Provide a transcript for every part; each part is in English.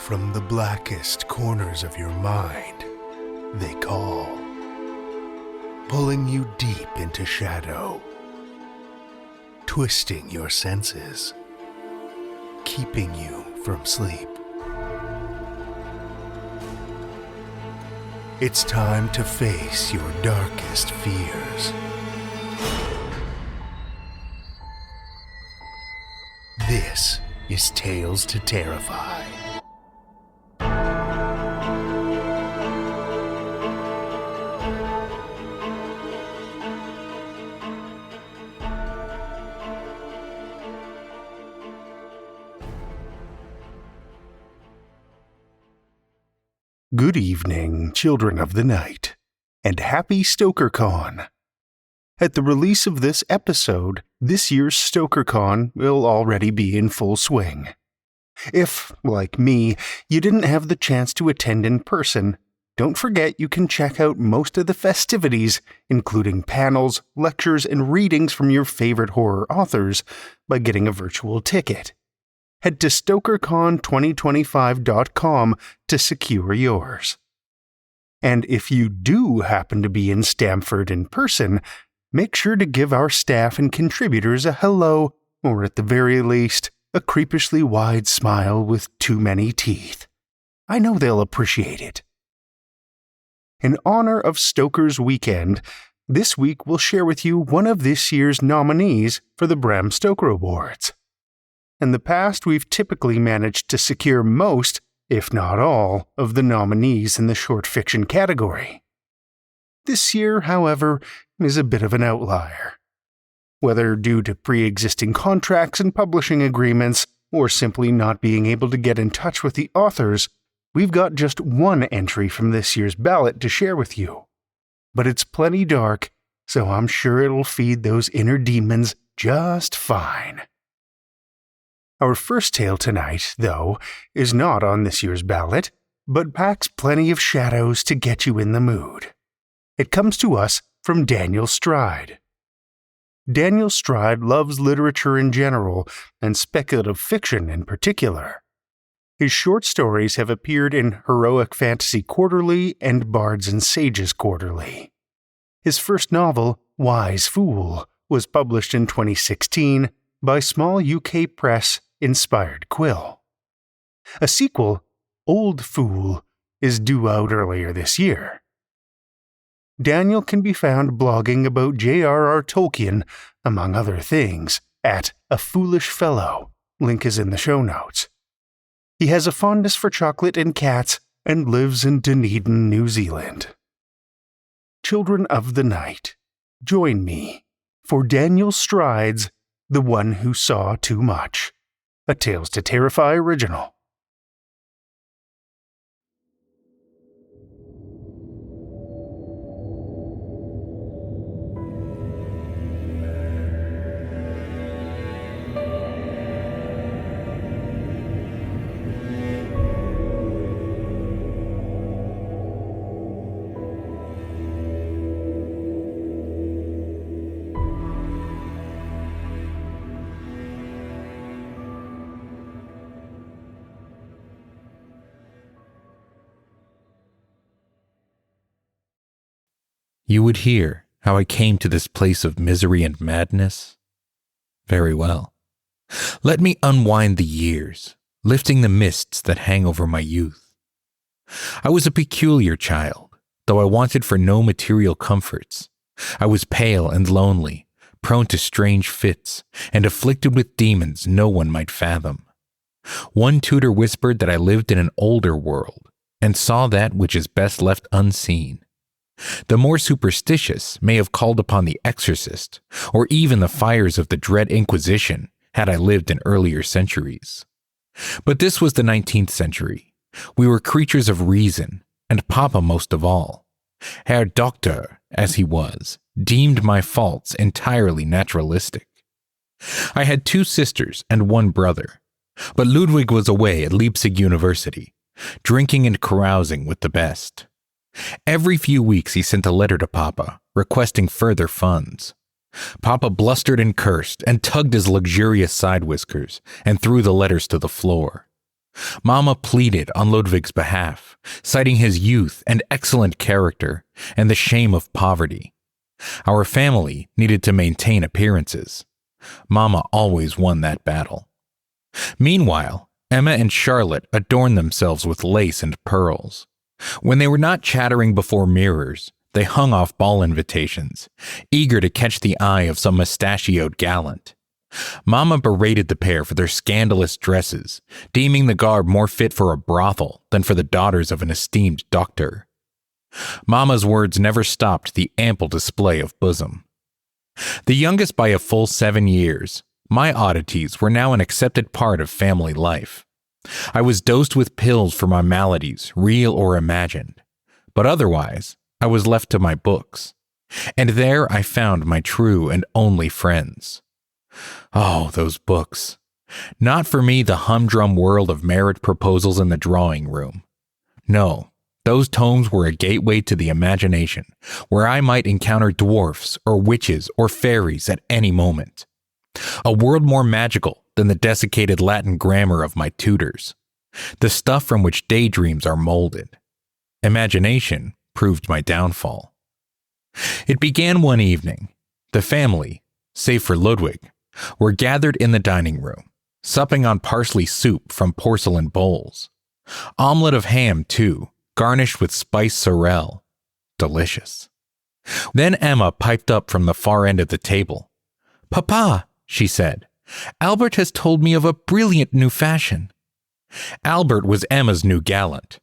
from the blackest corners of your mind, they call, pulling you deep into shadow, twisting your senses, keeping you from sleep. It's time to face your darkest fears. This is Tales to Terrify. Good evening, children of the night, and happy StokerCon. At the release of this episode, this year's StokerCon will already be in full swing. If, like me, you didn't have the chance to attend in person, don't forget you can check out most of the festivities, including panels, lectures, and readings from your favorite horror authors, by getting a virtual ticket. Head to StokerCon2025.com to secure yours. And if you do happen to be in Stamford in person, make sure to give our staff and contributors a hello, or at the very least, a creepishly wide smile with too many teeth. I know they'll appreciate it. In honor of Stoker's Weekend, this week we'll share with you one of this year's nominees for the Bram Stoker Awards. In the past, we've typically managed to secure most, if not all, of the nominees in the short fiction category. This year, however, is a bit of an outlier. Whether due to pre-existing contracts and publishing agreements, or simply not being able to get in touch with the authors, we've got just one entry from this year's ballot to share with you. But it's plenty dark, so I'm sure it'll feed those inner demons just fine. Our first tale tonight, though, is not on this year's ballot, but packs plenty of shadows to get you in the mood. It comes to us from Daniel Stride. Daniel Stride loves literature in general, and speculative fiction in particular. His short stories have appeared in Heroic Fantasy Quarterly and Bards and Sages Quarterly. His first novel, Wise Fool, was published in 2016 by small UK press Inspired Quill. A sequel, Old Fool, is due out earlier this year. Daniel can be found blogging about J.R.R. Tolkien, among other things, at A Foolish Fellow. Link is in the show notes. He has a fondness for chocolate and cats and lives in Dunedin, New Zealand. Children of the night, join me for Daniel Stride's The One Who Saw Too Much, a Tales to Terrify original. You would hear how I came to this place of misery and madness? Very well. Let me unwind the years, lifting the mists that hang over my youth. I was a peculiar child, though I wanted for no material comforts. I was pale and lonely, prone to strange fits, and afflicted with demons no one might fathom. One tutor whispered that I lived in an older world, and saw that which is best left unseen. The more superstitious may have called upon the exorcist, or even the fires of the dread Inquisition, had I lived in earlier centuries. But this was the 19th century. We were creatures of reason, and Papa most of all. Herr Doctor, as he was, deemed my faults entirely naturalistic. I had 2 sisters and 1 brother, but Ludwig was away at Leipzig University, drinking and carousing with the best. Every few weeks he sent a letter to Papa, requesting further funds. Papa blustered and cursed, and tugged his luxurious side whiskers, and threw the letters to the floor. Mama pleaded on Ludwig's behalf, citing his youth and excellent character and the shame of poverty. Our family needed to maintain appearances. Mama always won that battle. Meanwhile, Emma and Charlotte adorned themselves with lace and pearls. When they were not chattering before mirrors, they hung off ball invitations, eager to catch the eye of some mustachioed gallant. Mama berated the pair for their scandalous dresses, deeming the garb more fit for a brothel than for the daughters of an esteemed doctor. Mama's words never stopped the ample display of bosom. The youngest by a full 7 years, my oddities were now an accepted part of family life. I was dosed with pills for my maladies, real or imagined, but otherwise, I was left to my books, and there I found my true and only friends. Oh, those books. Not for me the humdrum world of marriage proposals in the drawing room. No, those tomes were a gateway to the imagination, where I might encounter dwarfs or witches or fairies at any moment. A world more magical than the desiccated Latin grammar of my tutors. The stuff from which daydreams are molded. Imagination proved my downfall. It began one evening. The family, save for Ludwig, were gathered in the dining room, supping on parsley soup from porcelain bowls. Omelette of ham, too, garnished with spiced sorrel. Delicious. Then Emma piped up from the far end of the table. "Papa," she said, "Albert has told me of a brilliant new fashion." Albert was Emma's new gallant.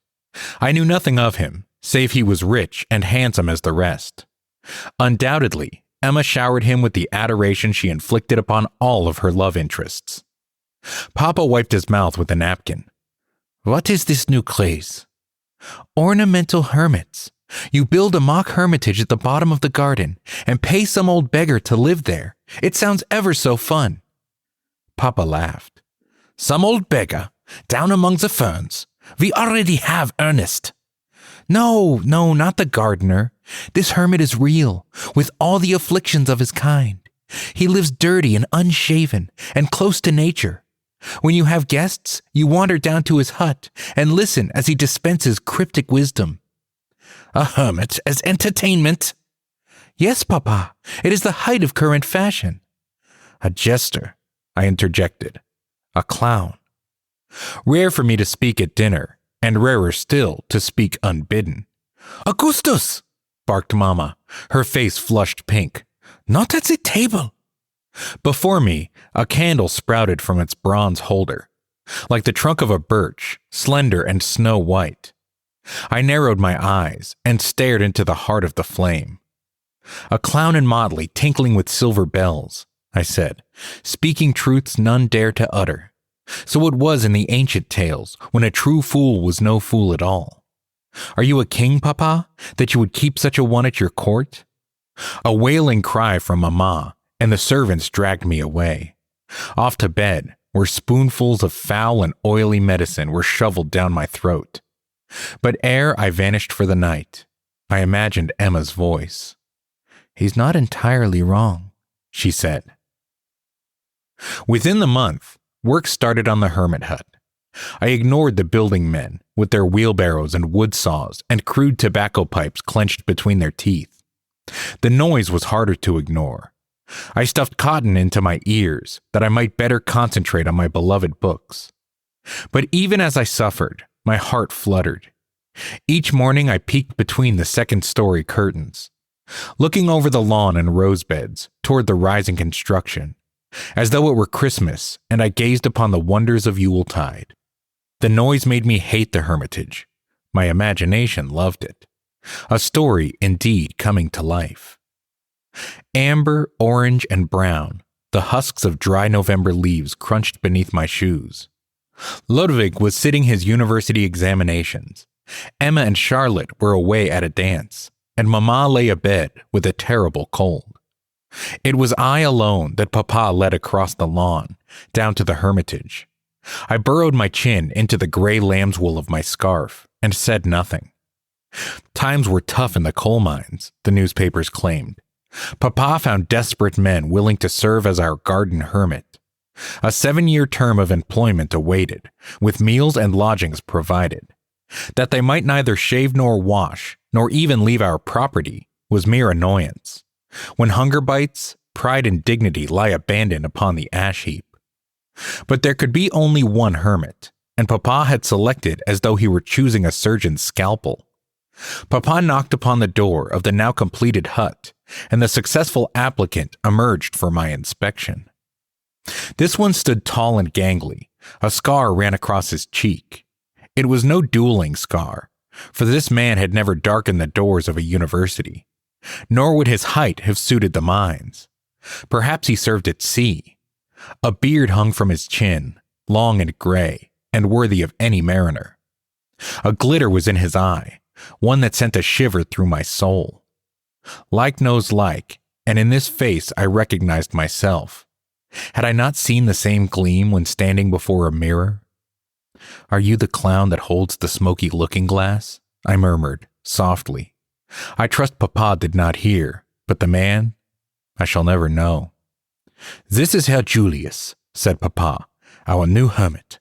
I knew nothing of him, save he was rich and handsome as the rest. Undoubtedly, Emma showered him with the adoration she inflicted upon all of her love interests. Papa wiped his mouth with a napkin. "What is this new craze?" "Ornamental hermits. You build a mock hermitage at the bottom of the garden and pay some old beggar to live there. It sounds ever so fun." Papa laughed. "Some old beggar? Down among the ferns? We already have Ernest." No, not the gardener. This hermit is real, with all the afflictions of his kind. He lives dirty and unshaven, and close to nature. When you have guests, you wander down to his hut and listen as he dispenses cryptic wisdom." "A hermit as entertainment?" "Yes, Papa. It is the height of current fashion." "A jester," I interjected. "A clown." Rare for me to speak at dinner, and rarer still to speak unbidden. "Augustus!" barked Mama, her face flushed pink. "Not at the table." Before me, a candle sprouted from its bronze holder, like the trunk of a birch, slender and snow-white. I narrowed my eyes and stared into the heart of the flame. "A clown in motley tinkling with silver bells," I said, speaking truths none dare to utter. So it was in the ancient tales, when a true fool was no fool at all. "Are you a king, Papa, that you would keep such a one at your court?" A wailing cry from Mamma, and the servants dragged me away. Off to bed, where spoonfuls of foul and oily medicine were shoveled down my throat. But ere I vanished for the night, I imagined Emma's voice. "He's not entirely wrong," she said. Within the month, work started on the hermit hut. I ignored the building men with their wheelbarrows and wood saws and crude tobacco pipes clenched between their teeth. The noise was harder to ignore. I stuffed cotton into my ears that I might better concentrate on my beloved books. But even as I suffered, my heart fluttered. Each morning I peeked between the second-story curtains, looking over the lawn and rose beds toward the rising construction, as though it were Christmas and I gazed upon the wonders of Yuletide. The noise made me hate the hermitage. My imagination loved it. A story, indeed, coming to life. Amber, orange, and brown, the husks of dry November leaves crunched beneath my shoes. Ludwig was sitting his university examinations. Emma and Charlotte were away at a dance, and Mamma lay abed with a terrible cold. It was I alone that Papa led across the lawn, down to the hermitage. I burrowed my chin into the gray lamb's wool of my scarf and said nothing. Times were tough in the coal mines, the newspapers claimed. Papa found desperate men willing to serve as our garden hermit. A 7-year term of employment awaited, with meals and lodgings provided. That they might neither shave nor wash, nor even leave our property, was mere annoyance. When hunger bites, pride and dignity lie abandoned upon the ash heap. But there could be only one hermit, and Papa had selected as though he were choosing a surgeon's scalpel. Papa knocked upon the door of the now completed hut, and the successful applicant emerged for my inspection. This one stood tall and gangly. A scar ran across his cheek. It was no dueling scar, for this man had never darkened the doors of a university, nor would his height have suited the mines. Perhaps he served at sea. A beard hung from his chin, long and gray, and worthy of any mariner. A glitter was in his eye, one that sent a shiver through my soul. Like knows like, and in this face I recognized myself. Had I not seen the same gleam when standing before a mirror? "Are you the clown that holds the smoky looking-glass?" I murmured, softly. I trust Papa did not hear, but the man? I shall never know. "This is Herr Julius," said Papa, "our new hermit."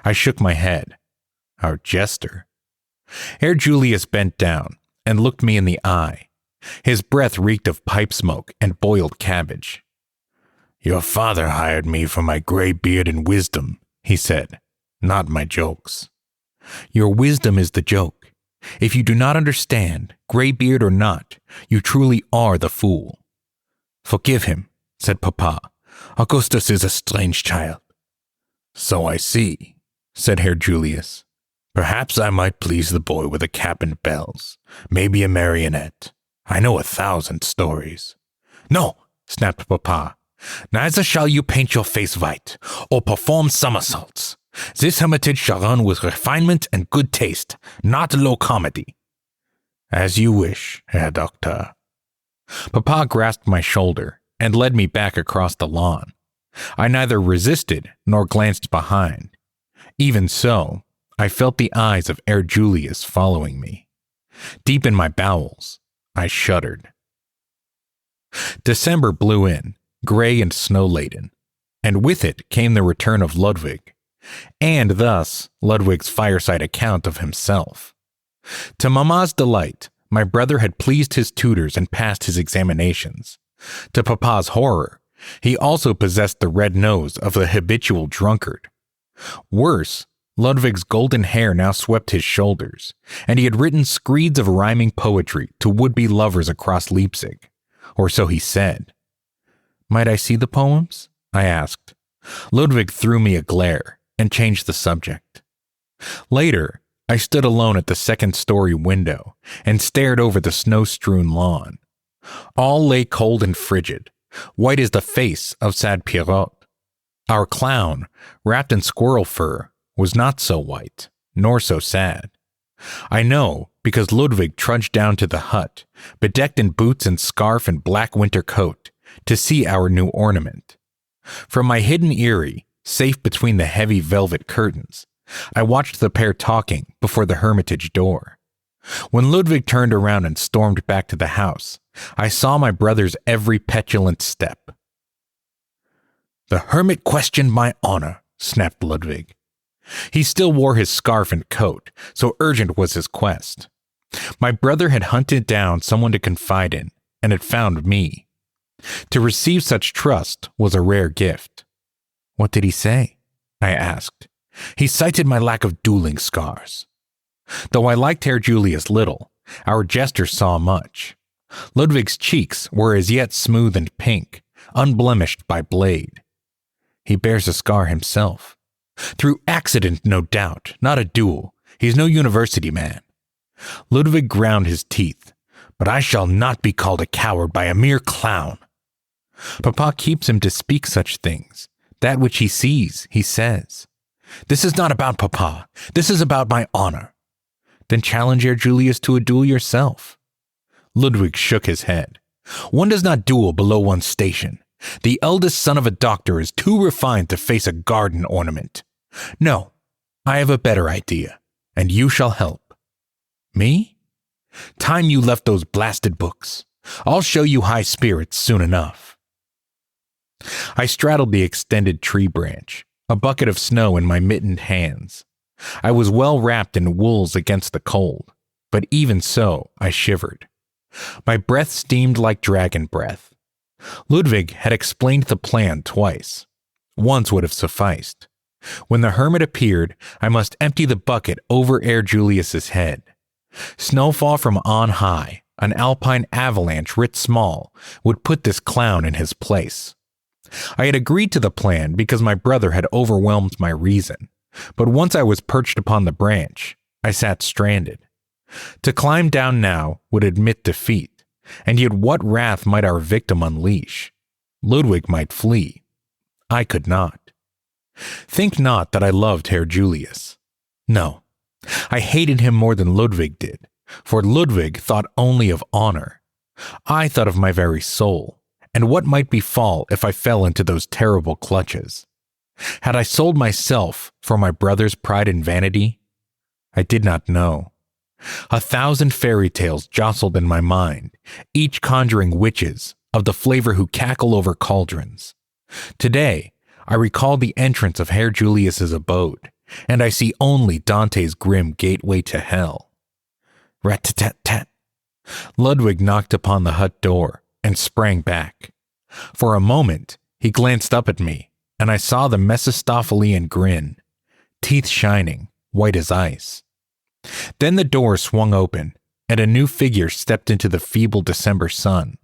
I shook my head. Our jester. Herr Julius bent down and looked me in the eye. His breath reeked of pipe smoke and boiled cabbage. "Your father hired me for my gray beard and wisdom," he said, "not my jokes." "Your wisdom is the joke. If you do not understand, gray beard or not, you truly are the fool." "Forgive him," said Papa. "Augustus is a strange child." "So I see," said Herr Julius. "Perhaps I might please the boy with a cap and bells, maybe a marionette. I know 1,000 stories." "No," snapped Papa. "Neither shall you paint your face white, or perform somersaults. This hermitage shall run with refinement and good taste, not low comedy." "As you wish, Herr Doctor." Papa grasped my shoulder and led me back across the lawn. I neither resisted nor glanced behind. Even so, I felt the eyes of Herr Julius following me. Deep in my bowels, I shuddered. December blew in, gray and snow-laden, and with it came the return of Ludwig, and thus Ludwig's fireside account of himself. To Mamma's delight, my brother had pleased his tutors and passed his examinations. To Papa's horror, he also possessed the red nose of the habitual drunkard. Worse, Ludwig's golden hair now swept his shoulders, and he had written screeds of rhyming poetry to would-be lovers across Leipzig, or so he said. "Might I see the poems?" I asked. Ludwig threw me a glare and changed the subject. Later, I stood alone at the second-story window and stared over the snow-strewn lawn. All lay cold and frigid, white as the face of sad Pierrot. Our clown, wrapped in squirrel fur, was not so white, nor so sad. I know because Ludwig trudged down to the hut, bedecked in boots and scarf and black winter coat, to see our new ornament. From my hidden eyrie, safe between the heavy velvet curtains, I watched the pair talking before the hermitage door. When Ludwig turned around and stormed back to the house, I saw my brother's every petulant step. "The hermit questioned my honor," snapped Ludwig. He still wore his scarf and coat, so urgent was his quest. My brother had hunted down someone to confide in, and had found me. To receive such trust was a rare gift. "What did he say?" I asked. "He cited my lack of dueling scars." Though I liked Herr Julius little, our jester saw much. Ludwig's cheeks were as yet smooth and pink, unblemished by blade. "He bears a scar himself. Through accident, no doubt, not a duel. He's no university man." Ludwig ground his teeth. "But I shall not be called a coward by a mere clown." "Papa keeps him to speak such things. That which he sees, he says." "This is not about Papa. This is about my honor." "Then challenge Herr Julius to a duel yourself." Ludwig shook his head. "One does not duel below one's station. The eldest son of a doctor is too refined to face a garden ornament. No, I have a better idea, and you shall help." "Me?" "Time you left those blasted books. I'll show you high spirits soon enough." I straddled the extended tree branch, a bucket of snow in my mittened hands. I was well wrapped in wools against the cold, but even so, I shivered. My breath steamed like dragon breath. Ludwig had explained the plan twice. Once would have sufficed. When the hermit appeared, I must empty the bucket over Herr Julius's head. Snowfall from on high, an alpine avalanche writ small, would put this clown in his place. I had agreed to the plan because my brother had overwhelmed my reason, but once I was perched upon the branch, I sat stranded. To climb down now would admit defeat, and yet what wrath might our victim unleash? Ludwig might flee. I could not. Think not that I loved Herr Julius. No, I hated him more than Ludwig did, for Ludwig thought only of honor. I thought of my very soul, and what might befall if I fell into those terrible clutches. Had I sold myself for my brother's pride and vanity? I did not know. 1,000 fairy tales jostled in my mind, each conjuring witches of the flavor who cackle over cauldrons. Today, I recall the entrance of Herr Julius's abode, and I see only Dante's grim gateway to hell. Rat-tat-tat. Ludwig knocked upon the hut door and sprang back. For a moment, he glanced up at me, and I saw the Mephistophelian grin, teeth shining, white as ice. Then the door swung open, and a new figure stepped into the feeble December sun.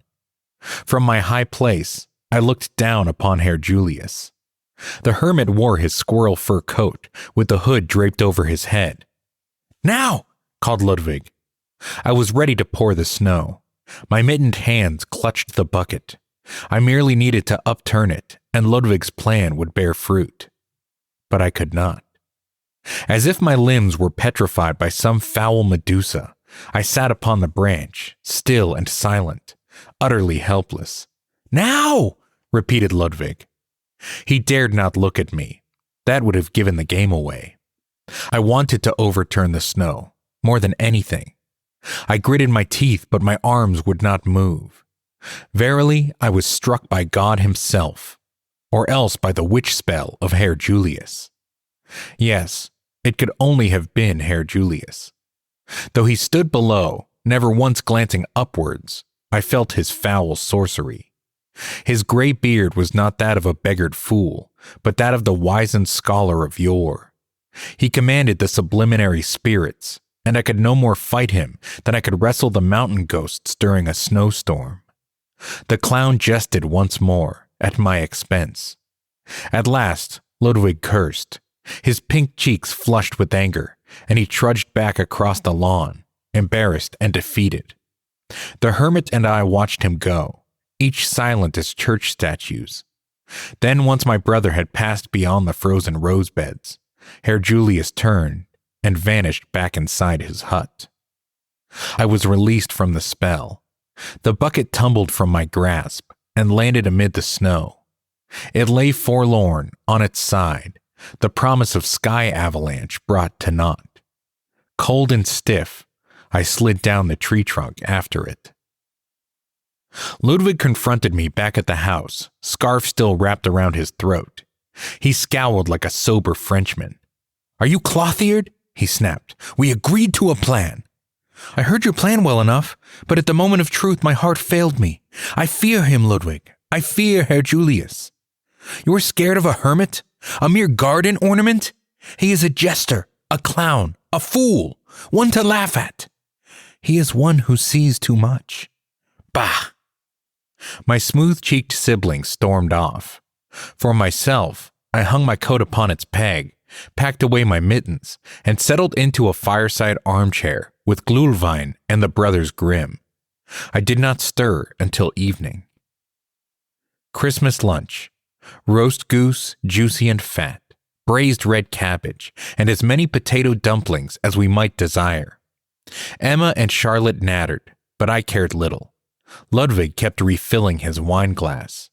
From my high place, I looked down upon Herr Julius. The hermit wore his squirrel fur coat, with the hood draped over his head. "Now!" called Ludwig. I was ready to pour the snow. My mittened hands clutched the bucket. I merely needed to upturn it, and Ludwig's plan would bear fruit. But I could not. As if my limbs were petrified by some foul Medusa, I sat upon the branch, still and silent, utterly helpless. "Now!" repeated Ludwig. He dared not look at me. That would have given the game away. I wanted to overturn the snow, more than anything. I gritted my teeth, but my arms would not move. Verily, I was struck by God himself, or else by the witch spell of Herr Julius. Yes, it could only have been Herr Julius. Though he stood below, never once glancing upwards, I felt his foul sorcery. His grey beard was not that of a beggared fool, but that of the wizened scholar of yore. He commanded the subliminary spirits, and I could no more fight him than I could wrestle the mountain ghosts during a snowstorm. The clown jested once more, at my expense. At last, Ludwig cursed. His pink cheeks flushed with anger, and he trudged back across the lawn, embarrassed and defeated. The hermit and I watched him go, each silent as church statues. Then, once my brother had passed beyond the frozen rose beds, Herr Julius turned and vanished back inside his hut. I was released from the spell. The bucket tumbled from my grasp and landed amid the snow. It lay forlorn on its side, the promise of sky avalanche brought to naught. Cold and stiff, I slid down the tree trunk after it. Ludwig confronted me back at the house, scarf still wrapped around his throat. He scowled like a sober Frenchman. "Are you cloth-eared?" he snapped. "We agreed to a plan." "I heard your plan well enough, but at the moment of truth my heart failed me. I fear him, Ludwig. I fear Herr Julius." "You're scared of a hermit? A mere garden ornament? He is a jester, a clown, a fool, one to laugh at. He is one who sees too much." "Bah!" My smooth-cheeked sibling stormed off. For myself, I hung my coat upon its peg, packed away my mittens, and settled into a fireside armchair with Glühwein and the Brothers Grimm. I did not stir until evening. Christmas lunch. Roast goose, juicy and fat, braised red cabbage, and as many potato dumplings as we might desire. Emma and Charlotte nattered, but I cared little. Ludwig kept refilling his wine glass.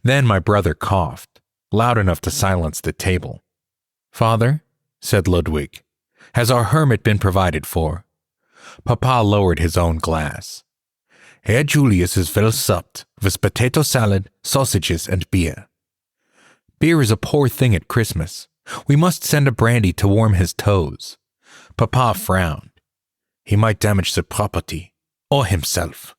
Then my brother coughed, loud enough to silence the table. "Father," said Ludwig, "has our hermit been provided for?" Papa lowered his own glass. Herr Julius is well supped with potato salad, sausages, and beer. Beer is a poor thing at Christmas. We must send a brandy to warm his toes. Papa frowned. He might damage the property, or himself.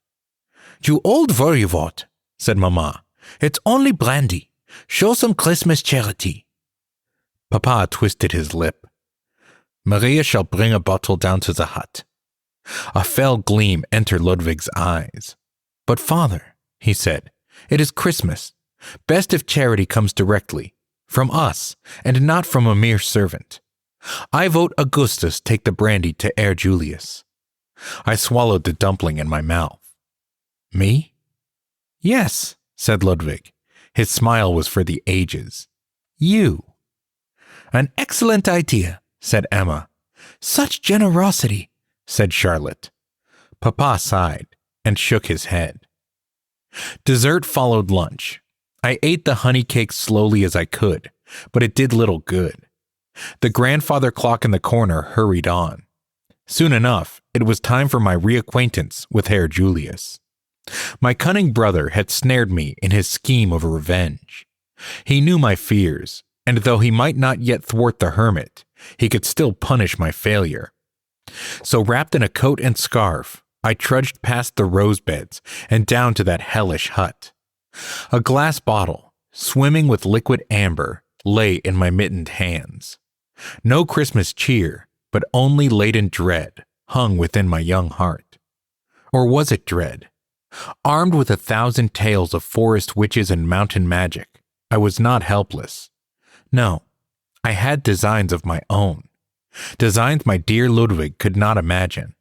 You old worrywart, said Mamma. It's only brandy. Show some Christmas charity. Papa twisted his lip. Maria shall bring a bottle down to the hut. A fell gleam entered Ludwig's eyes. But father, he said, it is Christmas. Best if charity comes directly, from us, and not from a mere servant. I vote Augustus take the brandy to Herr Julius. I swallowed the dumpling in my mouth. Me? Yes, said Ludwig. His smile was for the ages. You. An excellent idea, said Emma. Such generosity, said Charlotte. Papa sighed and shook his head. Dessert followed lunch. I ate the honey cake slowly as I could, but it did little good. The grandfather clock in the corner hurried on. Soon enough, it was time for my reacquaintance with Herr Julius. My cunning brother had snared me in his scheme of revenge. He knew my fears, and though he might not yet thwart the hermit, he could still punish my failure. So wrapped in a coat and scarf, I trudged past the rose beds and down to that hellish hut. A glass bottle, swimming with liquid amber, lay in my mittened hands. No Christmas cheer, but only latent dread, hung within my young heart. Or was it dread? Armed with 1,000 tales of forest witches and mountain magic, I was not helpless. No, I had designs of my own. Designs my dear Ludwig could not imagine.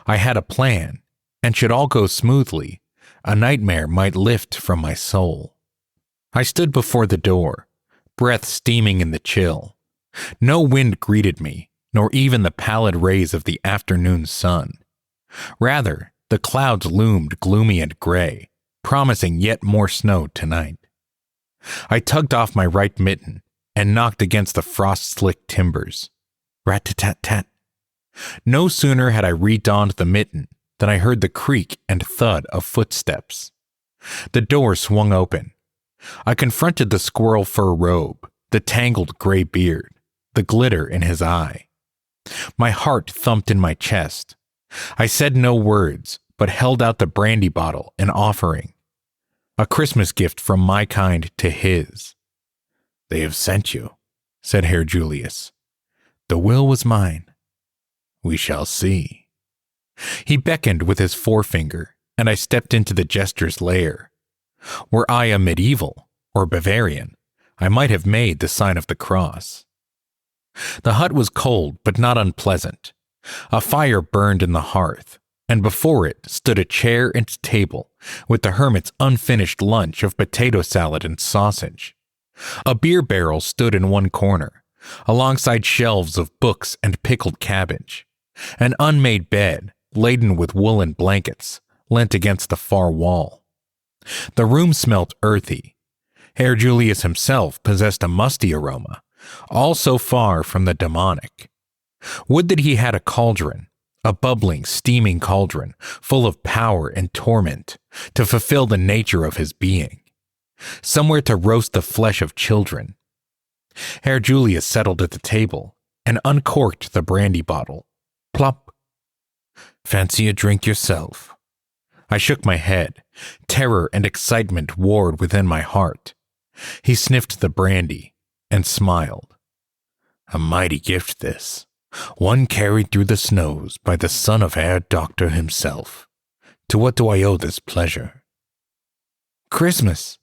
I had a plan, and should all go smoothly, a nightmare might lift from my soul. I stood before the door, breath steaming in the chill. No wind greeted me, nor even the pallid rays of the afternoon sun. Rather, the clouds loomed gloomy and gray, promising yet more snow tonight. I tugged off my right mitten and knocked against the frost-slicked timbers. Rat-tat-tat-tat. No sooner had I redonned the mitten than I heard the creak and thud of footsteps. The door swung open. I confronted the squirrel fur robe, the tangled gray beard, the glitter in his eye. My heart thumped in my chest. I said no words, but held out the brandy bottle in offering. A Christmas gift from my kind to his. They have sent you, said Herr Julius. The will was mine. We shall see. He beckoned with his forefinger, and I stepped into the jester's lair. Were I a medieval or Bavarian, I might have made the sign of the cross. The hut was cold but not unpleasant. A fire burned in the hearth, and before it stood a chair and table with the hermit's unfinished lunch of potato salad and sausage. A beer barrel stood in one corner, alongside shelves of books and pickled cabbage. An unmade bed, laden with woolen blankets, leant against the far wall. The room smelt earthy. Herr Julius himself possessed a musty aroma, all so far from the demonic. Would that he had a cauldron, a bubbling, steaming cauldron, full of power and torment, to fulfill the nature of his being. Somewhere to roast the flesh of children. Herr Julius settled at the table and uncorked the brandy bottle. Plop. Fancy a drink yourself. I shook my head. Terror and excitement warred within my heart. He sniffed the brandy and smiled. A mighty gift this, one carried through the snows by the son of Herr Doctor himself. To what do I owe this pleasure? Christmas.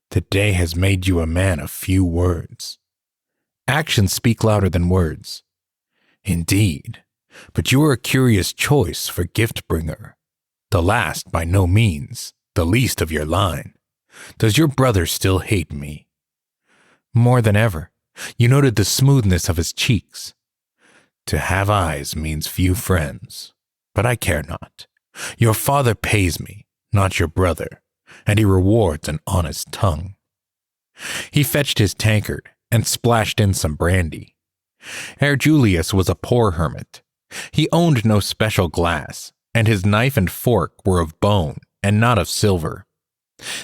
The day has made you a man of few words. Actions speak louder than words. Indeed, but you are a curious choice for gift-bringer. The last, by no means, the least of your line. Does your brother still hate me? More than ever. You noted the smoothness of his cheeks. To have eyes means few friends, but I care not. Your father pays me, not your brother, and he rewards an honest tongue. He fetched his tankard and splashed in some brandy. Herr Julius was a poor hermit. He owned no special glass, and his knife and fork were of bone and not of silver.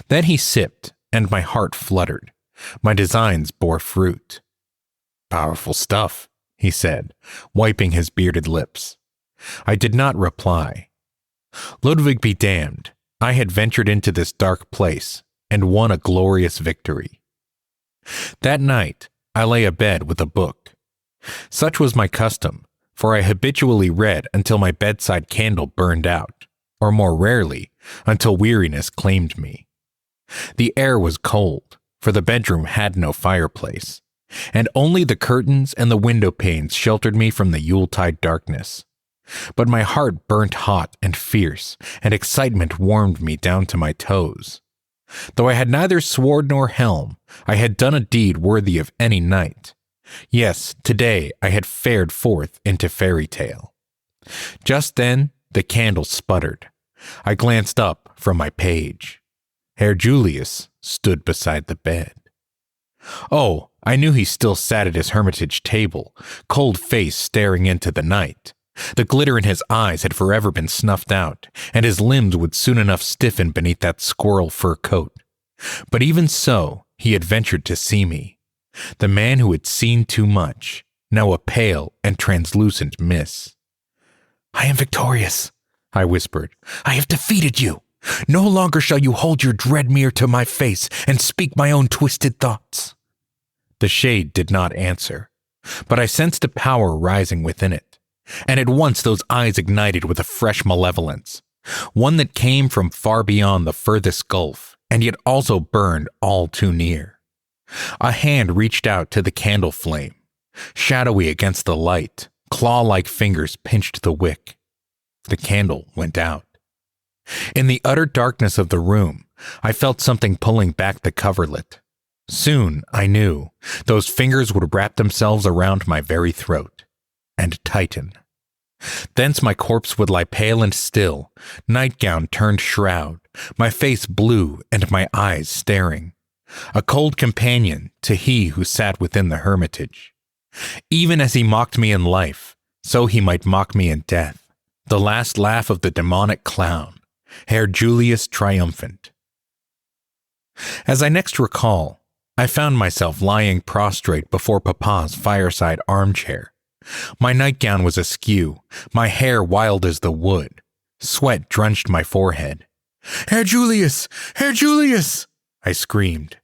Then he sipped, and my heart fluttered. My designs bore fruit. "Powerful stuff," he said, wiping his bearded lips. I did not reply. Ludwig be damned, I had ventured into this dark place and won a glorious victory. That night, I lay abed with a book. Such was my custom, for I habitually read until my bedside candle burned out, or more rarely, until weariness claimed me. The air was cold, for the bedroom had no fireplace, and only the curtains and the window panes sheltered me from the Yuletide darkness. But my heart burnt hot and fierce, and excitement warmed me down to my toes. Though I had neither sword nor helm, I had done a deed worthy of any knight. Yes, today I had fared forth into fairy tale. Just then, the candle sputtered. I glanced up from my page. Herr Julius stood beside the bed. Oh, I knew he still sat at his hermitage table, cold face staring into the night. The glitter in his eyes had forever been snuffed out, and his limbs would soon enough stiffen beneath that squirrel fur coat. But even so, he had ventured to see me. The man who had seen too much, now a pale and translucent mist. "I am victorious," I whispered. "I have defeated you. No longer shall you hold your dread mirror to my face and speak my own twisted thoughts." The shade did not answer, but I sensed a power rising within it, and at once those eyes ignited with a fresh malevolence, one that came from far beyond the furthest gulf, and yet also burned all too near. A hand reached out to the candle flame. Shadowy against the light, claw-like fingers pinched the wick. The candle went out. In the utter darkness of the room, I felt something pulling back the coverlet. Soon, I knew, those fingers would wrap themselves around my very throat and tighten. Thence my corpse would lie pale and still, nightgown turned shroud, my face blue and my eyes staring. A cold companion to he who sat within the hermitage. Even as he mocked me in life, so he might mock me in death. The last laugh of the demonic clown, Herr Julius triumphant. As I next recall, I found myself lying prostrate before Papa's fireside armchair. My nightgown was askew, my hair wild as the wood. Sweat drenched my forehead. "Herr Julius! Herr Julius!" I screamed.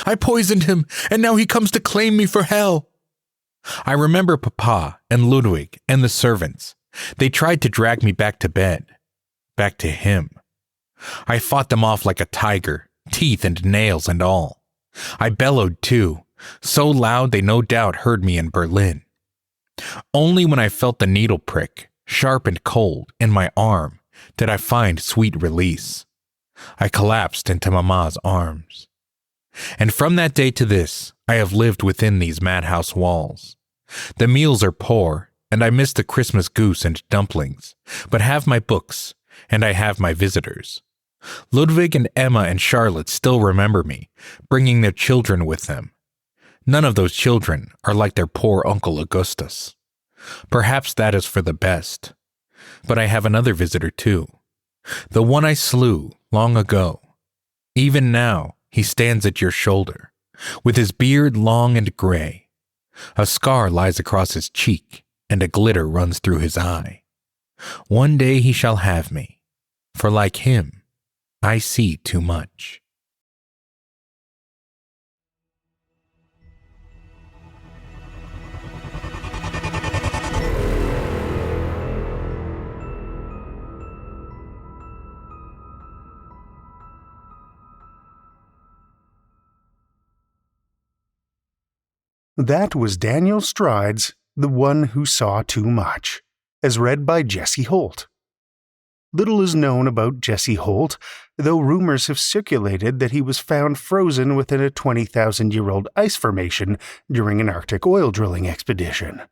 "I poisoned him, and now he comes to claim me for hell." I remember Papa and Ludwig and the servants. They tried to drag me back to bed. Back to him. I fought them off like a tiger, teeth and nails and all. I bellowed too, so loud they no doubt heard me in Berlin. Only when I felt the needle prick, sharp and cold, in my arm, did I find sweet release. I collapsed into Mama's arms. And from that day to this, I have lived within these madhouse walls. The meals are poor, and I miss the Christmas goose and dumplings, but have my books, and I have my visitors. Ludwig and Emma and Charlotte still remember me, bringing their children with them. None of those children are like their poor Uncle Augustus. Perhaps that is for the best. But I have another visitor too. The one I slew long ago. Even now, he stands at your shoulder, with his beard long and gray. A scar lies across his cheek, and a glitter runs through his eye. One day he shall have me, for like him, I see too much. That was Daniel Stride's The One Who Saw Too Much, as read by Jesse Holt. Little is known about Jesse Holt, though rumors have circulated that he was found frozen within a 20,000-year-old ice formation during an Arctic oil drilling expedition.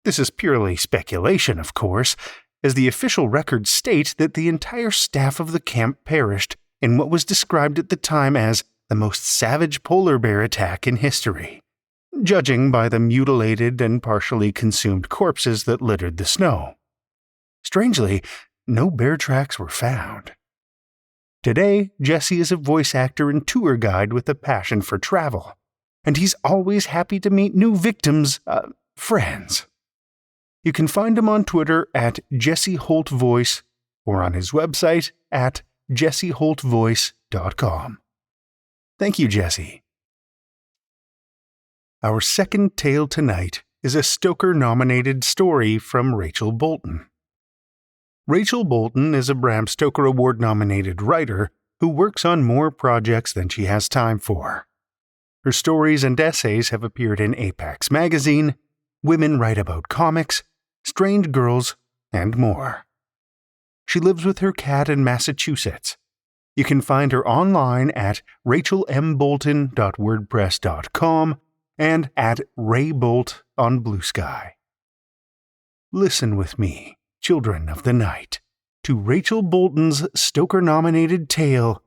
This is purely speculation, of course, as the official records state that the entire staff of the camp perished in what was described at the time as the most savage polar bear attack in history, judging by the mutilated and partially consumed corpses that littered the snow. Strangely, no bear tracks were found. Today, Jesse is a voice actor and tour guide with a passion for travel, and he's always happy to meet new victims' friends. You can find him on Twitter at Jesse Holt Voice or on his website at jesseholtvoice.com. Thank you, Jesse. Our second tale tonight is a Stoker-nominated story from Rachel Bolton. Rachel Bolton is a Bram Stoker Award-nominated writer who works on more projects than she has time for. Her stories and essays have appeared in Apex Magazine, Women Write About Comics, Strange Girls, and more. She lives with her cat in Massachusetts. You can find her online at rachelmbolton.wordpress.com and at raybolt on Bluesky. Listen with me, children of the night, to Rachel Bolton's Stoker-nominated tale,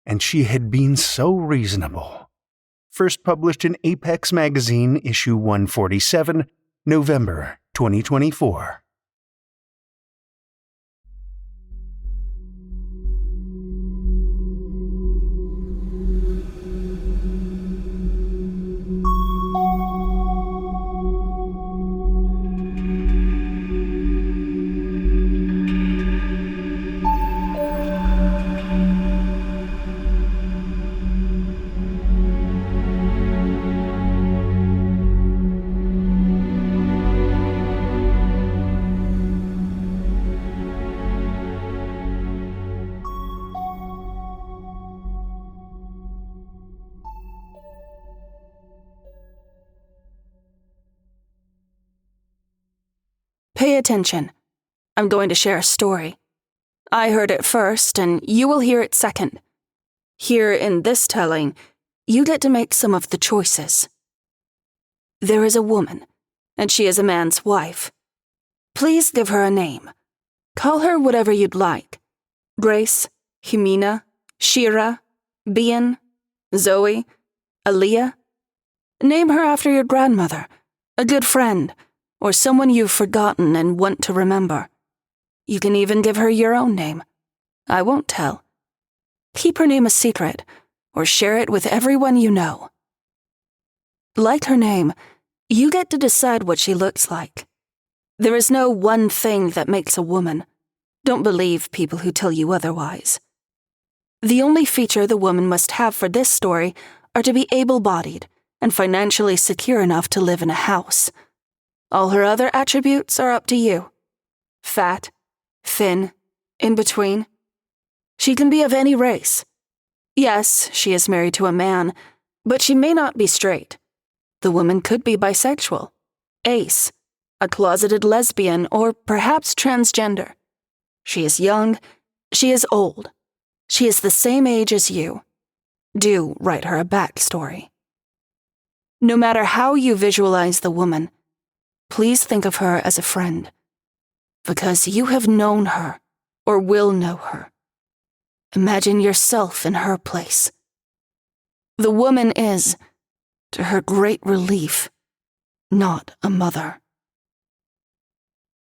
And She Had Been So Reasonable. First published in Apex Magazine, issue 147, November 2024. Pay attention. I'm going to share a story. I heard it first, and you will hear it second. Here in this telling, you get to make some of the choices. There is a woman, and she is a man's wife. Please give her a name. Call her whatever you'd like. Grace, Jimena, Shira, Bian, Zoe, Aaliyah. Name her after your grandmother, a good friend, or someone you've forgotten and want to remember. You can even give her your own name. I won't tell. Keep her name a secret, or share it with everyone you know. Like her name, you get to decide what she looks like. There is no one thing that makes a woman. Don't believe people who tell you otherwise. The only feature the woman must have for this story are to be able-bodied and financially secure enough to live in a house. All her other attributes are up to you. Fat, thin, in between. She can be of any race. Yes, she is married to a man, but she may not be straight. The woman could be bisexual, ace, a closeted lesbian, or perhaps transgender. She is young, she is old. She is the same age as you. Do write her a backstory. No matter how you visualize the woman, please think of her as a friend, because you have known her or will know her. Imagine yourself in her place. The woman is, to her great relief, not a mother.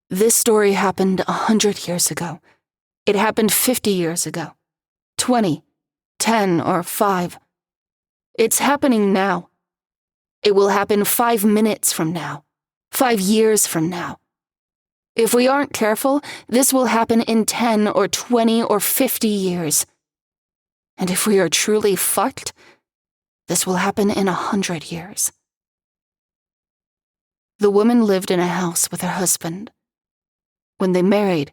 This story happened 100 years ago. It happened 50 years ago, 20, 10, or 5. It's happening now. It will happen 5 minutes from now. 5 years from now. If we aren't careful, this will happen in 10 or 20 or 50 years. And if we are truly fucked, this will happen in 100 years. The woman lived in a house with her husband. When they married,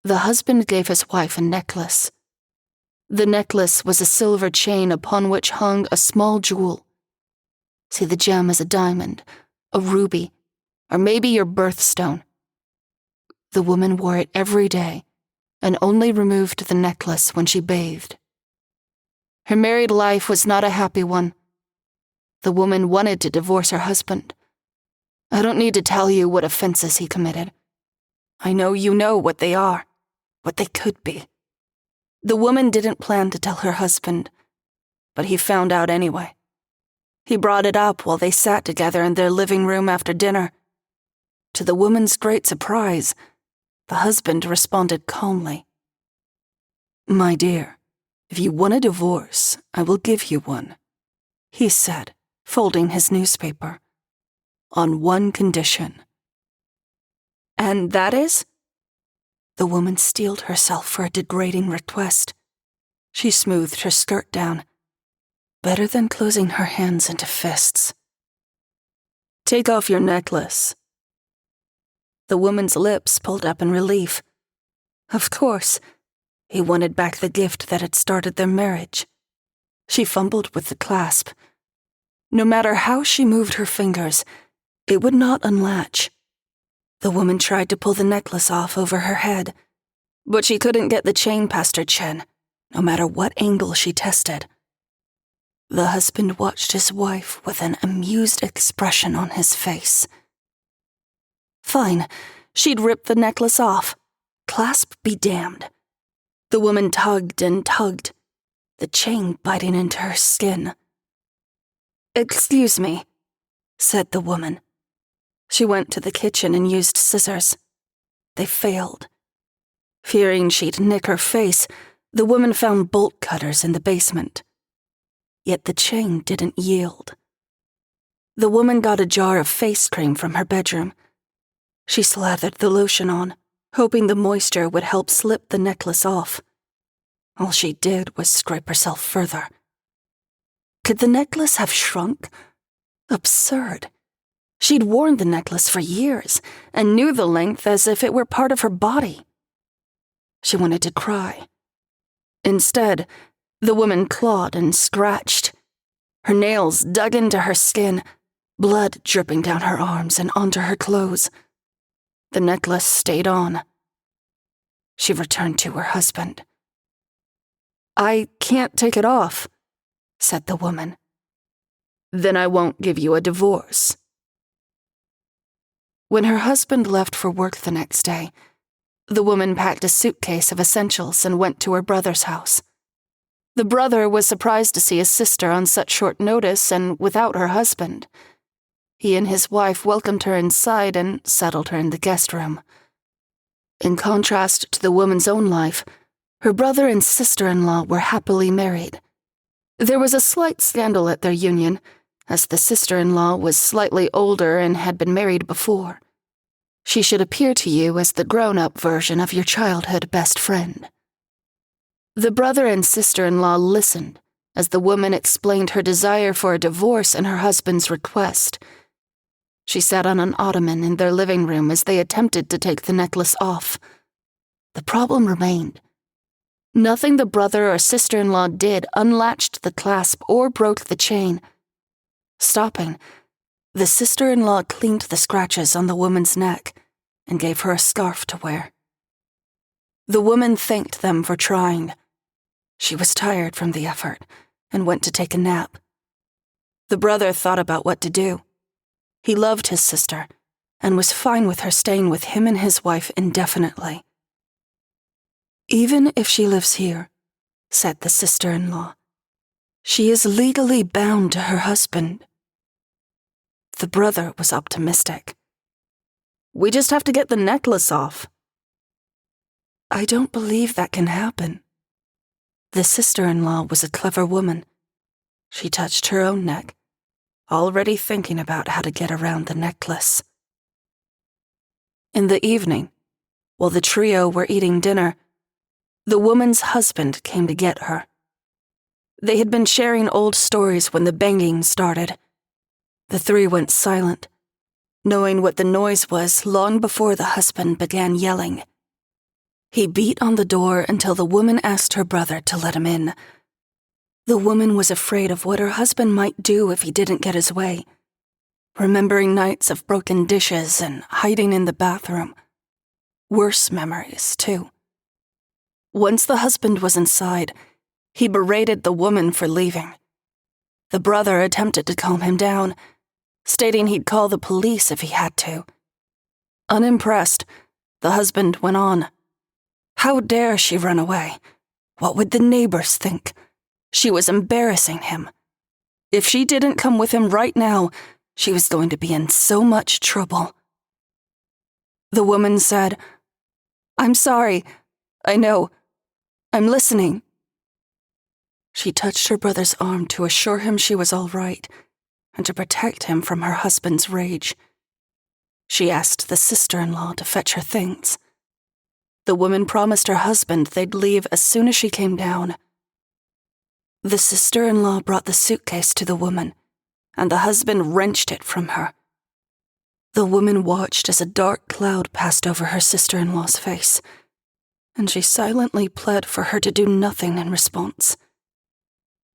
the husband gave his wife a necklace. The necklace was a silver chain upon which hung a small jewel. See the gem as a diamond, a ruby, or maybe your birthstone. The woman wore it every day and only removed the necklace when she bathed. Her married life was not a happy one. The woman wanted to divorce her husband. I don't need to tell you what offenses he committed. I know you know what they are, what they could be. The woman didn't plan to tell her husband, but he found out anyway. He brought it up while they sat together in their living room after dinner. To the woman's great surprise, The husband responded calmly. "My dear, if you want a divorce, I will give you one," he said, folding his newspaper. "On one condition." "And that is?" The woman steeled herself for a degrading request. She smoothed her skirt down. Better than closing her hands into fists. "Take off your necklace." The woman's lips pulled up in relief. Of course, he wanted back the gift that had started their marriage. She fumbled with the clasp. No matter how she moved her fingers, it would not unlatch. The woman tried to pull the necklace off over her head, but she couldn't get the chain past her chin, no matter what angle she tested. The husband watched his wife with an amused expression on his face. Fine, she'd rip the necklace off. Clasp be damned. The woman tugged and tugged, the chain biting into her skin. "Excuse me," said the woman. She went to the kitchen and used scissors. They failed. Fearing she'd nick her face, the woman found bolt cutters in the basement. Yet the chain didn't yield. The woman got a jar of face cream from her bedroom. She slathered the lotion on, hoping the moisture would help slip the necklace off. All she did was scrape herself further. Could the necklace have shrunk? Absurd. She'd worn the necklace for years and knew the length as if it were part of her body. She wanted to cry. Instead, the woman clawed and scratched. Her nails dug into her skin, blood dripping down her arms and onto her clothes. The necklace stayed on. She returned to her husband. "I can't take it off," said the woman. "Then I won't give you a divorce." When her husband left for work the next day, the woman packed a suitcase of essentials and went to her brother's house. The brother was surprised to see his sister on such short notice and without her husband. He and his wife welcomed her inside and settled her in the guest room. In contrast to the woman's own life, her brother and sister-in-law were happily married. There was a slight scandal at their union, as the sister-in-law was slightly older and had been married before. She should appear to you as the grown-up version of your childhood best friend. The brother and sister-in-law listened as the woman explained her desire for a divorce and her husband's request. She sat on an ottoman in their living room as they attempted to take the necklace off. The problem remained. Nothing the brother or sister-in-law did unlatched the clasp or broke the chain. Stopping, the sister-in-law cleaned the scratches on the woman's neck and gave her a scarf to wear. The woman thanked them for trying. She was tired from the effort and went to take a nap. The brother thought about what to do. He loved his sister and was fine with her staying with him and his wife indefinitely. "Even if she lives here," said the sister-in-law, "she is legally bound to her husband." The brother was optimistic. "We just have to get the necklace off." "I don't believe that can happen." The sister-in-law was a clever woman. She touched her own neck, already thinking about how to get around the necklace. In the evening, while the trio were eating dinner, the woman's husband came to get her. They had been sharing old stories when the banging started. The three went silent, knowing what the noise was long before the husband began yelling. He beat on the door until the woman asked her brother to let him in. The woman was afraid of what her husband might do if he didn't get his way, remembering nights of broken dishes and hiding in the bathroom. Worse memories, too. Once the husband was inside, he berated the woman for leaving. The brother attempted to calm him down, stating he'd call the police if he had to. Unimpressed, the husband went on. How dare she run away? What would the neighbors think? She was embarrassing him. If she didn't come with him right now, she was going to be in so much trouble. The woman said, I'm sorry. I know. I'm listening. She touched her brother's arm to assure him she was all right and to protect him from her husband's rage. She asked the sister-in-law to fetch her things. The woman promised her husband they'd leave as soon as she came down. The sister-in-law brought the suitcase to the woman, and the husband wrenched it from her. The woman watched as a dark cloud passed over her sister-in-law's face, and she silently pled for her to do nothing in response.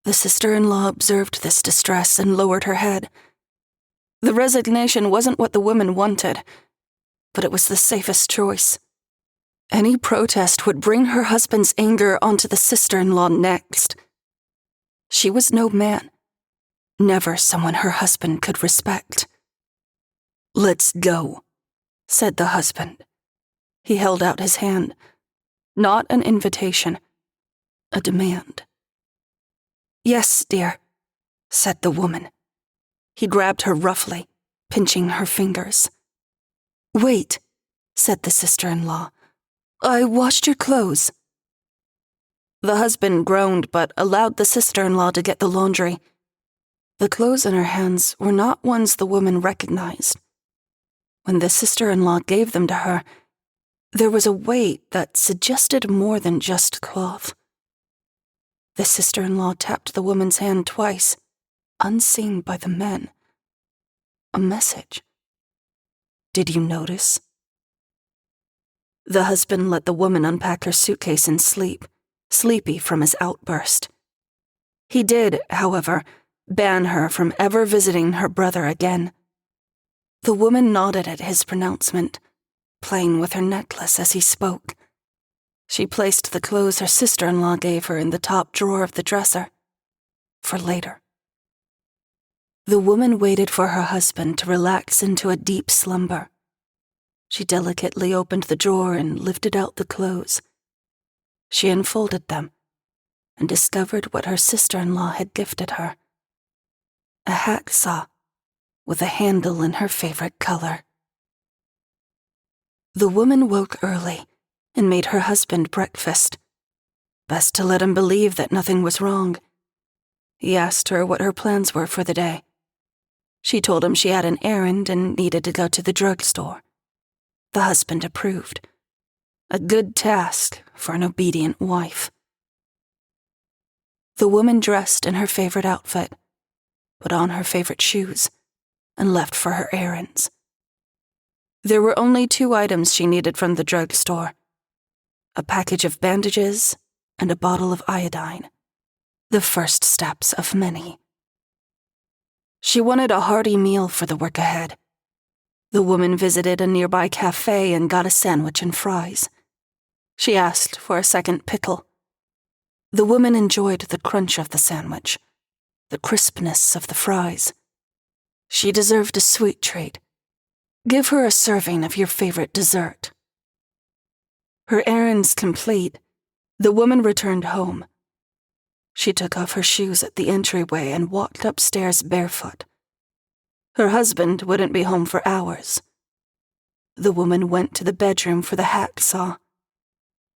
The sister-in-law observed this distress and lowered her head. The resignation wasn't what the woman wanted, but it was the safest choice. Any protest would bring her husband's anger onto the sister-in-law next. She was no man, never someone her husband could respect. "Let's go," said the husband. He held out his hand, not an invitation, a demand. "Yes, dear," said the woman. He grabbed her roughly, pinching her fingers. "Wait," said the sister-in-law. "I washed your clothes." The husband groaned but allowed the sister-in-law to get the laundry. The clothes in her hands were not ones the woman recognized. When the sister-in-law gave them to her, there was a weight that suggested more than just cloth. The sister-in-law tapped the woman's hand twice, unseen by the men. A message. "Did you notice?" The husband let the woman unpack her suitcase and sleep, sleepy from his outburst. He did, however, ban her from ever visiting her brother again. The woman nodded at his pronouncement, playing with her necklace as he spoke. She placed the clothes her sister-in-law gave her in the top drawer of the dresser, for later. The woman waited for her husband to relax into a deep slumber. She delicately opened the drawer and lifted out the clothes. She unfolded them and discovered what her sister-in-law had gifted her. A hacksaw with a handle in her favorite color. The woman woke early and made her husband breakfast. Best to let him believe that nothing was wrong. He asked her what her plans were for the day. She told him she had an errand and needed to go to the drugstore. The husband approved. A good task for an obedient wife. The woman dressed in her favorite outfit, put on her favorite shoes, and left for her errands. There were only 2 items she needed from the drugstore: a package of bandages and a bottle of iodine, the first steps of many. She wanted a hearty meal for the work ahead. The woman visited a nearby cafe and got a sandwich and fries. She asked for a second pickle. The woman enjoyed the crunch of the sandwich, the crispness of the fries. She deserved a sweet treat. Give her a serving of your favorite dessert. Her errands complete, the woman returned home. She took off her shoes at the entryway and walked upstairs barefoot. Her husband wouldn't be home for hours. The woman went to the bedroom for the hacksaw.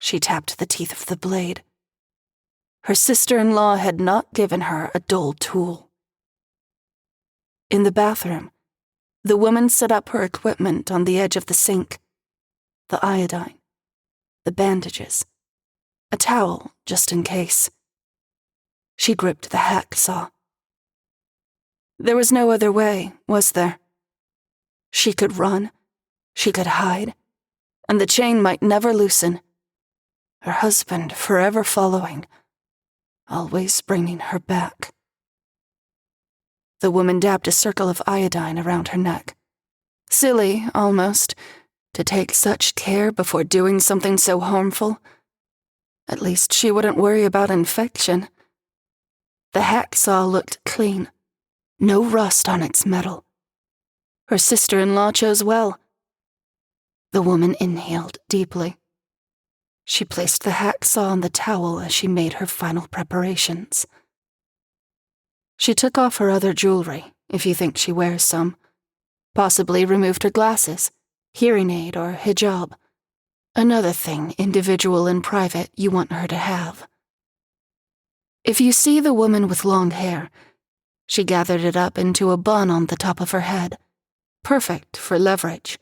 She tapped the teeth of the blade. Her sister-in-law had not given her a dull tool. In the bathroom, the woman set up her equipment on the edge of the sink. The iodine, the bandages, a towel just in case. She gripped the hacksaw. There was no other way, was there? She could run, she could hide, and the chain might never loosen. Her husband forever following, always bringing her back. The woman dabbed a circle of iodine around her neck. Silly, almost, to take such care before doing something so harmful. At least she wouldn't worry about infection. The hacksaw looked clean, no rust on its metal. Her sister-in-law chose well. The woman inhaled deeply. She placed the hacksaw on the towel as she made her final preparations. She took off her other jewelry, if you think she wears some. Possibly removed her glasses, hearing aid, or hijab. Another thing, individual and private, you want her to have. If you see the woman with long hair, she gathered it up into a bun on the top of her head. Perfect for leverage.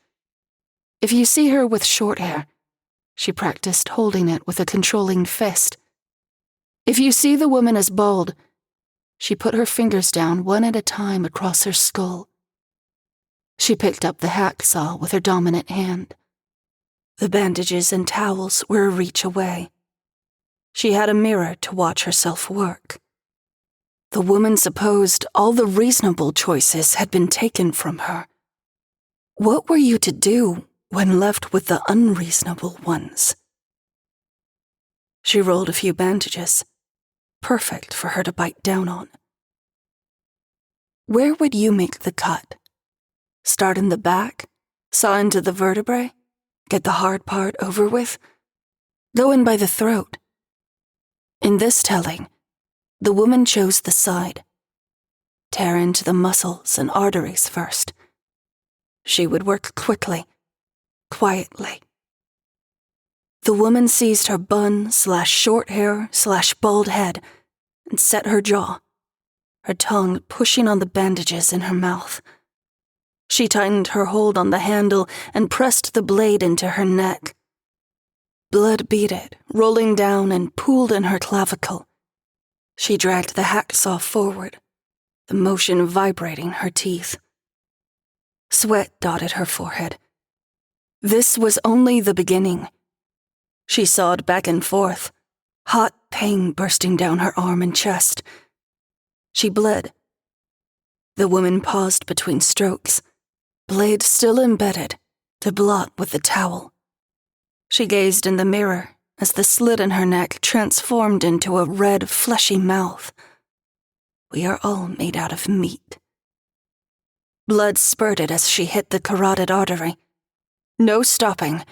If you see her with short hair, she practiced holding it with a controlling fist. If you see the woman as bald, she put her fingers down one at a time across her skull. She picked up the hacksaw with her dominant hand. The bandages and towels were a reach away. She had a mirror to watch herself work. The woman supposed all the reasonable choices had been taken from her. What were you to do when left with the unreasonable ones? She rolled a few bandages, perfect for her to bite down on. Where would you make the cut? Start in the back, saw into the vertebrae, get the hard part over with? Go in by the throat. In this telling, the woman chose the side. Tear into the muscles and arteries first. She would work quickly, quietly. The woman seized her bun/short hair/bald head and set her jaw, her tongue pushing on the bandages in her mouth. She tightened her hold on the handle and pressed the blade into her neck. Blood beaded, rolling down and pooled in her clavicle. She dragged the hacksaw forward, the motion vibrating her teeth. Sweat dotted her forehead. This was only the beginning. She sawed back and forth, hot pain bursting down her arm and chest. She bled. The woman paused between strokes, blade still embedded, to blot with the towel. She gazed in the mirror as the slit in her neck transformed into a red, fleshy mouth. We are all made out of meat. Blood spurted as she hit the carotid artery. No stopping.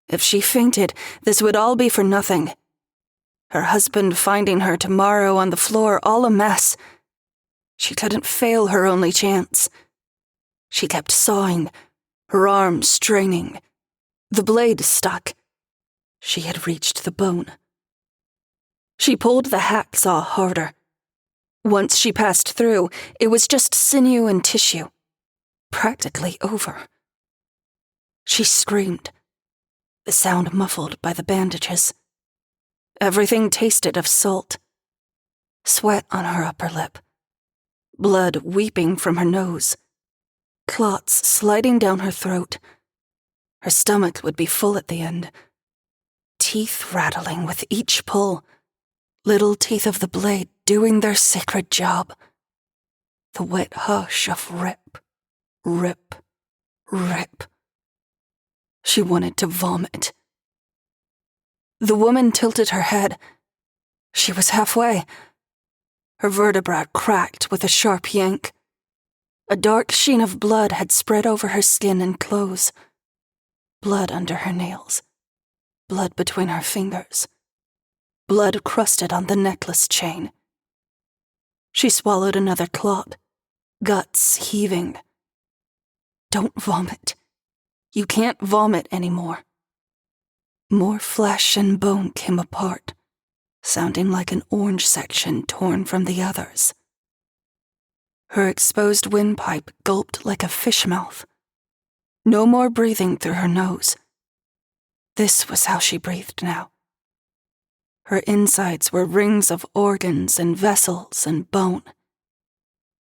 If she fainted, this would all be for nothing. Her husband finding her tomorrow on the floor all a mess. She couldn't fail her only chance. She kept sawing, her arm straining. The blade stuck. She had reached the bone. She pulled the hacksaw harder. Once she passed through, it was just sinew and tissue. Practically over. She screamed, the sound muffled by the bandages. Everything tasted of salt. Sweat on her upper lip. Blood weeping from her nose. Clots sliding down her throat. Her stomach would be full at the end. Teeth rattling with each pull. Little teeth of the blade doing their sacred job. The wet hush of rip, rip, rip. She wanted to vomit. The woman tilted her head. She was halfway. Her vertebra cracked with a sharp yank. A dark sheen of blood had spread over her skin and clothes. Blood under her nails. Blood between her fingers. Blood crusted on the necklace chain. She swallowed another clot, guts heaving. Don't vomit. You can't vomit anymore. More flesh and bone came apart, sounding like an orange section torn from the others. Her exposed windpipe gulped like a fish mouth. No more breathing through her nose. This was how she breathed now. Her insides were rings of organs and vessels and bone.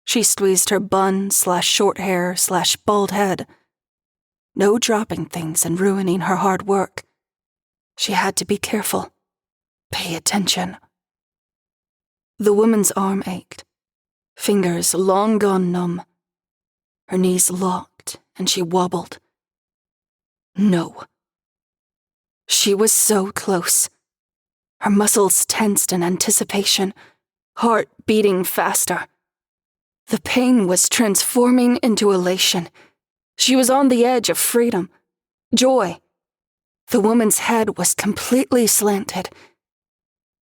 She squeezed her bun/short hair/bald head. No dropping things and ruining her hard work. She had to be careful. Pay attention. The woman's arm ached. Fingers long gone numb. Her knees locked and she wobbled. No. She was so close. Her muscles tensed in anticipation, heart beating faster. The pain was transforming into elation. She was on the edge of freedom, joy. The woman's head was completely slanted.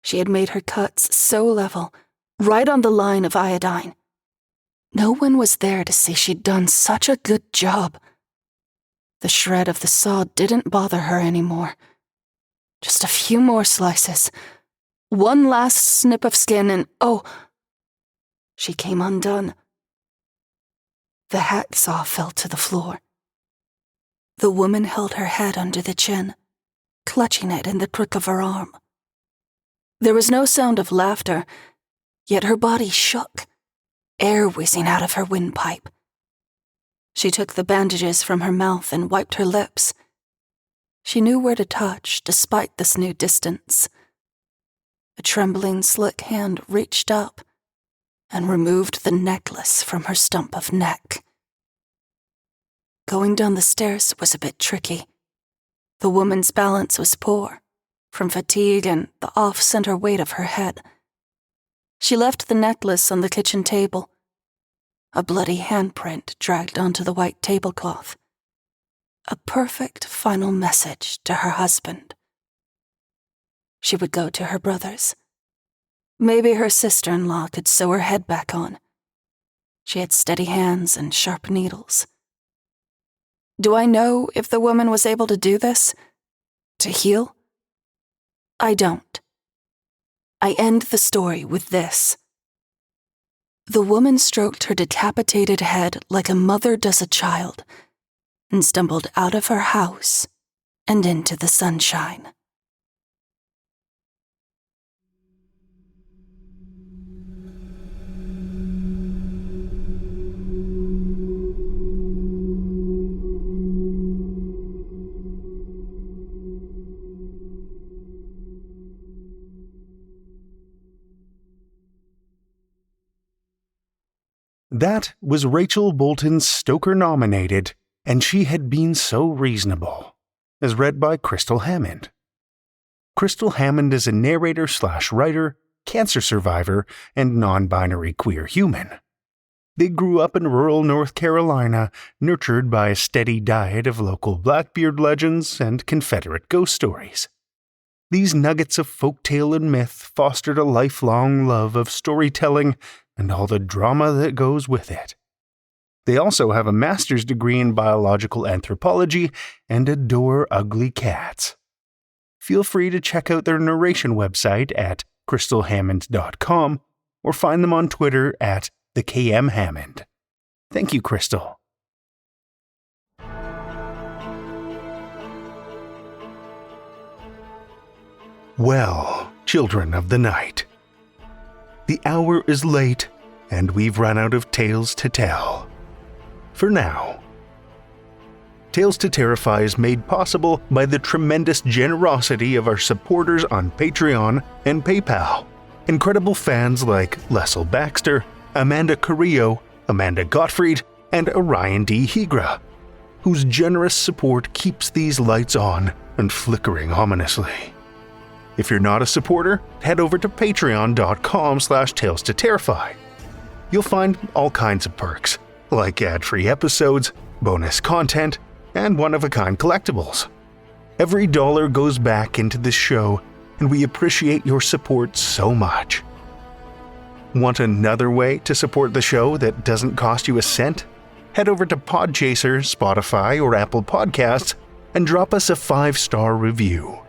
She had made her cuts so level, right on the line of iodine. No one was there to say she'd done such a good job. The shred of the saw didn't bother her anymore. Just a few more slices. One last snip of skin and she came undone. The hacksaw fell to the floor. The woman held her head under the chin, clutching it in the crook of her arm. There was no sound of laughter, yet her body shook, air whizzing out of her windpipe. She took the bandages from her mouth and wiped her lips. She knew where to touch, despite this new distance. A trembling, slick hand reached up and removed the necklace from her stump of neck. Going down the stairs was a bit tricky. The woman's balance was poor, from fatigue and the off-center weight of her head. She left the necklace on the kitchen table. A bloody handprint dragged onto the white tablecloth. A perfect final message to her husband. She would go to her brother's. Maybe her sister-in-law could sew her head back on. She had steady hands and sharp needles. Do I know if the woman was able to do this? To heal? I don't. I end the story with this. The woman stroked her decapitated head like a mother does a child and stumbled out of her house and into the sunshine. That was Rachel Bolton's Stoker-nominated, and She Had Been So Reasonable, as read by Krystal Hammond. Krystal Hammond is a narrator/writer, cancer survivor, and non-binary queer human. They grew up in rural North Carolina, nurtured by a steady diet of local Blackbeard legends and Confederate ghost stories. These nuggets of folktale and myth fostered a lifelong love of storytelling and all the drama that goes with it. They also have a master's degree in biological anthropology and adore ugly cats. Feel free to check out their narration website at krystalhammond.com or find them on Twitter at @thekmhammond. Thank you, Krystal. Well, children of the night, the hour is late, and we've run out of tales to tell. For now. Tales to Terrify is made possible by the tremendous generosity of our supporters on Patreon and PayPal. Incredible fans like Lestle Baxter, Amanda Carrillo, Amanda Gottfried, and Orion D. Hegre, whose generous support keeps these lights on and flickering ominously. If you're not a supporter, head over to patreon.com/Tales to Terrify. You'll find all kinds of perks, like ad-free episodes, bonus content, and one-of-a-kind collectibles. Every dollar goes back into this show, and we appreciate your support so much. Want another way to support the show that doesn't cost you a cent? Head over to Podchaser, Spotify, or Apple Podcasts and drop us a 5-star review.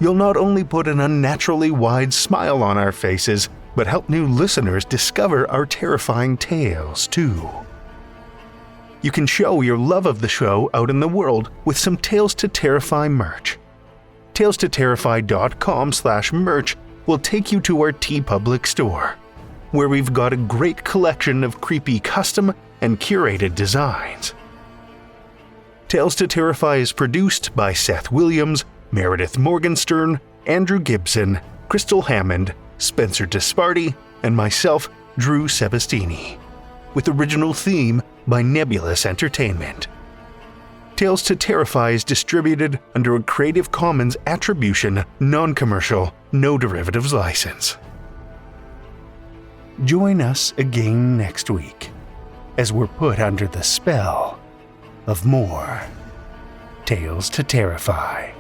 You'll not only put an unnaturally wide smile on our faces, but help new listeners discover our terrifying tales, too. You can show your love of the show out in the world with some Tales to Terrify merch. TalesToTerrify.com/merch will take you to our TeePublic store, where we've got a great collection of creepy custom and curated designs. Tales to Terrify is produced by Seth Williams, Meredith Morgenstern, Andrew Gibson, Krystal Hammond, Spencer Disparty, and myself, Drew Sebastini, with original theme by Nebulous Entertainment. Tales to Terrify is distributed under a Creative Commons Attribution, Non-Commercial, No Derivatives license. Join us again next week as we're put under the spell of more Tales to Terrify.